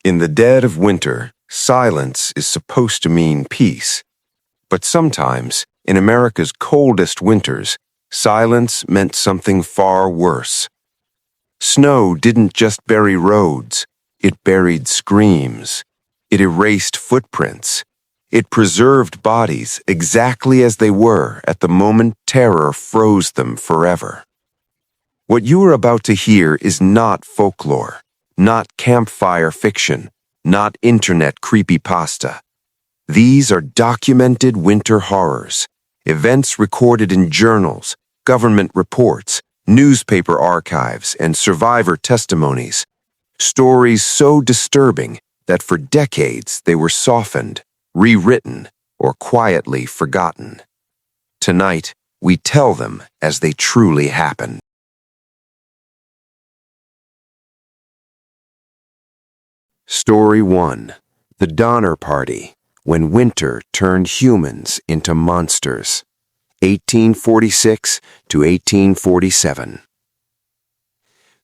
In the dead of winter, silence is supposed to mean peace. But sometimes, in America's coldest winters, silence meant something far worse. Snow didn't just bury roads, it buried screams. It erased footprints. It preserved bodies exactly as they were at the moment terror froze them forever. What you are about to hear is not folklore, not campfire fiction, not internet creepypasta. These are documented winter horrors, events recorded in journals, government reports, newspaper archives, and survivor testimonies. Stories so disturbing that for decades they were softened, rewritten, or quietly forgotten. Tonight, we tell them as they truly happened. Story 1. The Donner Party, when winter turned humans into monsters. 1846 to 1847.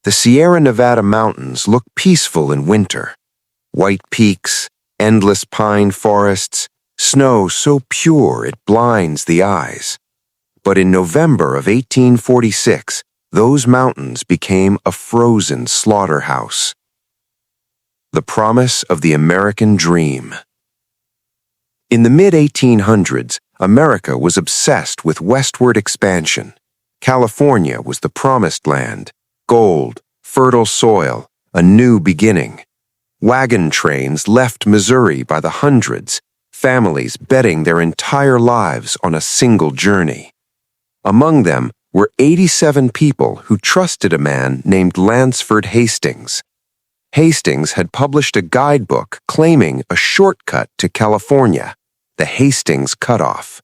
The Sierra Nevada mountains look peaceful in winter. White peaks, endless pine forests, snow so pure it blinds the eyes. But in November of 1846, those mountains became a frozen slaughterhouse. The promise of the American dream. In the mid-1800s, America was obsessed with westward expansion. California was the promised land, gold, fertile soil, a new beginning. Wagon trains left Missouri by the hundreds, families betting their entire lives on a single journey. Among them were 87 people who trusted a man named Lansford Hastings. Hastings had published a guidebook claiming a shortcut to California, the Hastings Cutoff.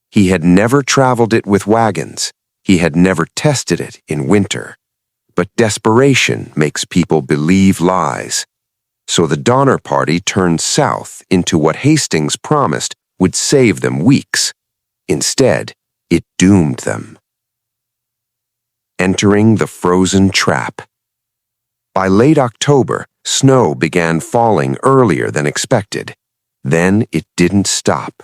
He had never traveled it with wagons. He had never tested it in winter. But desperation makes people believe lies. So the Donner Party turned south into what Hastings promised would save them weeks. Instead, it doomed them. Entering the frozen trap. By late October, snow began falling earlier than expected. Then it didn't stop.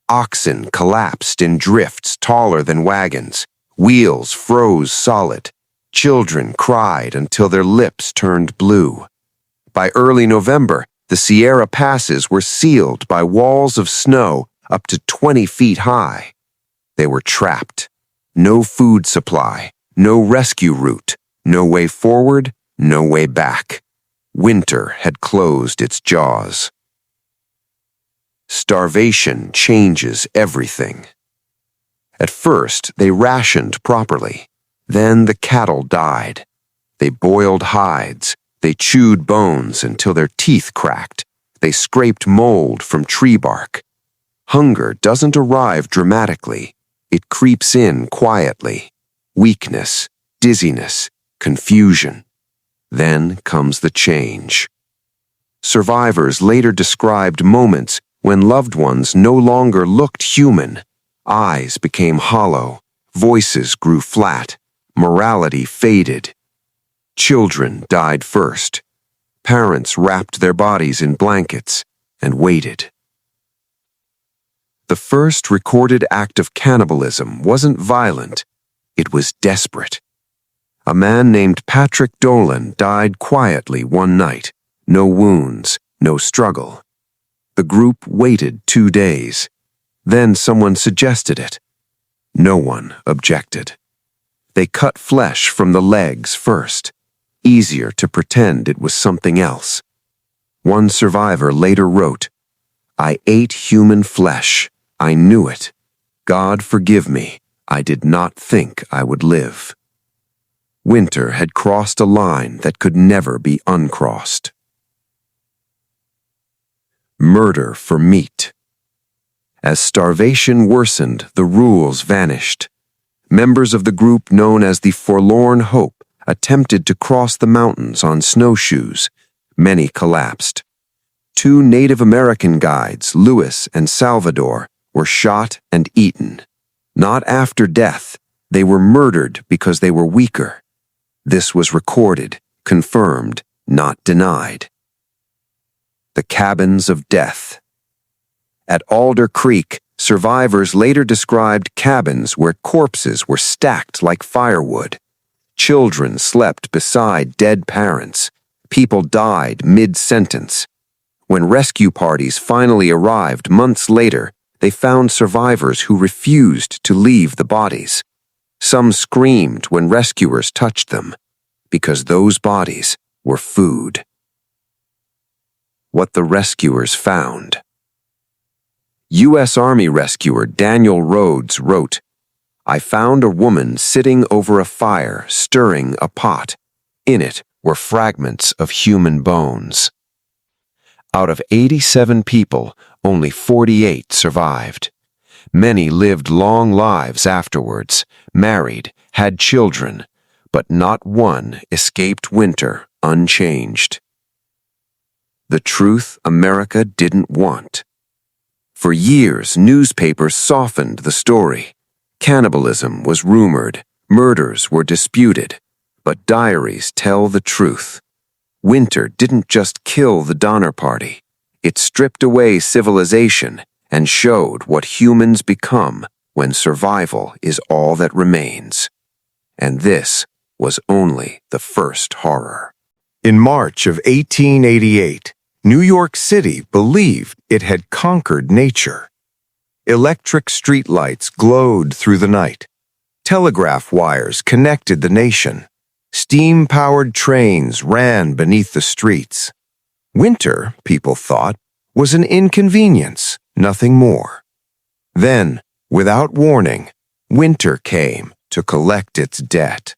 Oxen collapsed in drifts taller than wagons. Wheels froze solid. Children cried until their lips turned blue. By early November, the Sierra passes were sealed by walls of snow up to 20 feet high. They were trapped. No food supply, no rescue route, no way forward, no way back. Winter had closed its jaws. Starvation changes everything. At first, they rationed properly. Then the cattle died. They boiled hides. They chewed bones until their teeth cracked. They scraped mold from tree bark. Hunger doesn't arrive dramatically. It creeps in quietly. Weakness, dizziness, confusion. Then comes the change. Survivors later described moments when loved ones no longer looked human. Eyes became hollow. Voices grew flat. Morality faded. Children died first. Parents wrapped their bodies in blankets and waited. The first recorded act of cannibalism wasn't violent. It was desperate. A man named Patrick Dolan died quietly one night. No wounds, no struggle. The group waited 2 days. Then someone suggested it. No one objected. They cut flesh from the legs first. Easier to pretend it was something else. One survivor later wrote, "I ate human flesh. I knew it. God forgive me. I did not think I would live." Winter had crossed a line that could never be uncrossed. Murder for meat. As starvation worsened, the rules vanished. Members of the group known as the Forlorn Hope attempted to cross the mountains on snowshoes. Many collapsed. 2 Native American guides, Lewis and Salvador, were shot and eaten. Not after death, they were murdered because they were weaker. This was recorded, confirmed, not denied. the cabins of death. At Alder Creek, survivors later described cabins where corpses were stacked like firewood. Children slept beside dead parents. People died mid-sentence. When rescue parties finally arrived months later, they found survivors who refused to leave the bodies. Some screamed when rescuers touched them, because those bodies were food. What the rescuers found. U.S. Army rescuer Daniel Rhodes wrote, "I found a woman sitting over a fire stirring a pot. In it were fragments of human bones." Out of 87 people, only 48 survived. Many lived long lives afterwards, married, had children, but not one escaped winter unchanged. The truth America didn't want. For years, newspapers softened the story. Cannibalism was rumored, murders were disputed, but diaries tell the truth. Winter didn't just kill the Donner Party. It stripped away civilization and showed what humans become when survival is all that remains. And this was only the first horror. In March of 1888, New York City believed it had conquered nature. Electric streetlights glowed through the night. Telegraph wires connected the nation. Steam-powered trains ran beneath the streets. Winter, people thought, was an inconvenience, nothing more. Then, without warning, winter came to collect its debt.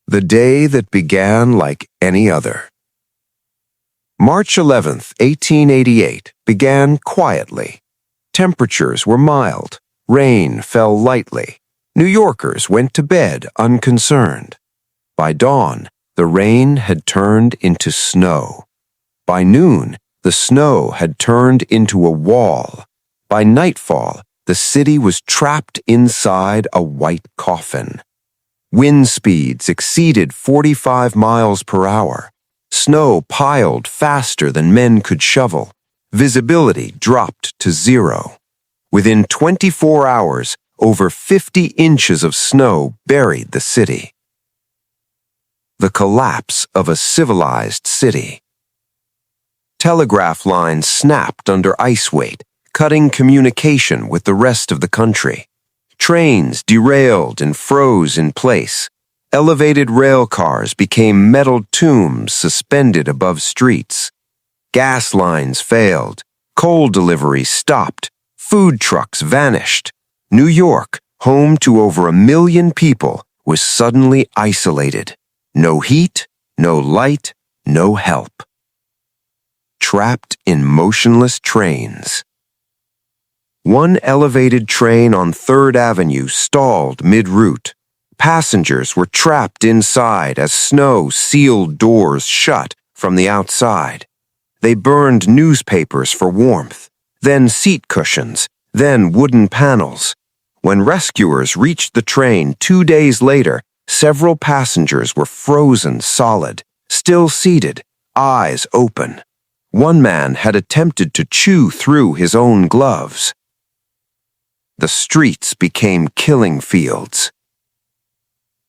The day that began like any other. March 11th, 1888, began quietly. Temperatures were mild. Rain fell lightly. New Yorkers went to bed unconcerned. By dawn, the rain had turned into snow. By noon, the snow had turned into a wall. By nightfall, the city was trapped inside a white coffin. Wind speeds exceeded 45 miles per hour. Snow piled faster than men could shovel. Visibility dropped to zero. Within 24 hours, over 50 inches of snow buried the city. The collapse of a civilized city. Telegraph lines snapped under ice weight, cutting communication with the rest of the country. Trains derailed and froze in place. Elevated rail cars became metal tombs suspended above streets. Gas lines failed. Coal deliveries stopped. Food trucks vanished. New York, home to over 1 million people, was suddenly isolated. No heat, no light, no help. Trapped in motionless trains. One elevated train on 3rd Avenue stalled mid-route. Passengers were trapped inside as snow sealed doors shut from the outside. They burned newspapers for warmth, then seat cushions, then wooden panels. When rescuers reached the train 2 days later, several passengers were frozen solid, still seated, eyes open. One man had attempted to chew through his own gloves. The streets became killing fields.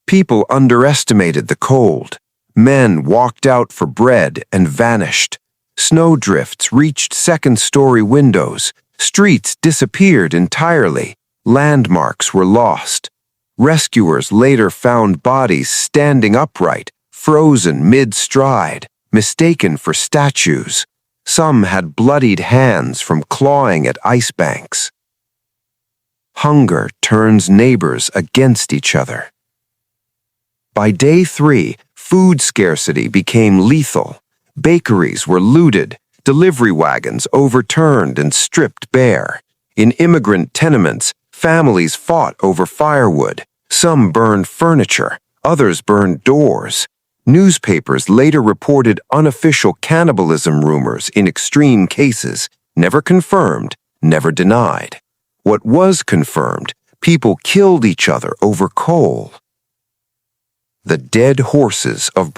People underestimated the cold. Men walked out for bread and vanished. Snowdrifts reached second-story windows. Streets disappeared entirely. Landmarks were lost. Rescuers later found bodies standing upright, frozen mid-stride, mistaken for statues. Some had bloodied hands from clawing at ice banks. Hunger turns neighbors against each other. By day 3, food scarcity became lethal. Bakeries were looted, delivery wagons overturned and stripped bare. In immigrant tenements, families fought over firewood. Some burned furniture, others burned doors. Newspapers later reported unofficial cannibalism rumors in extreme cases, never confirmed, never denied. What was confirmed, people killed each other over coal. The dead horses of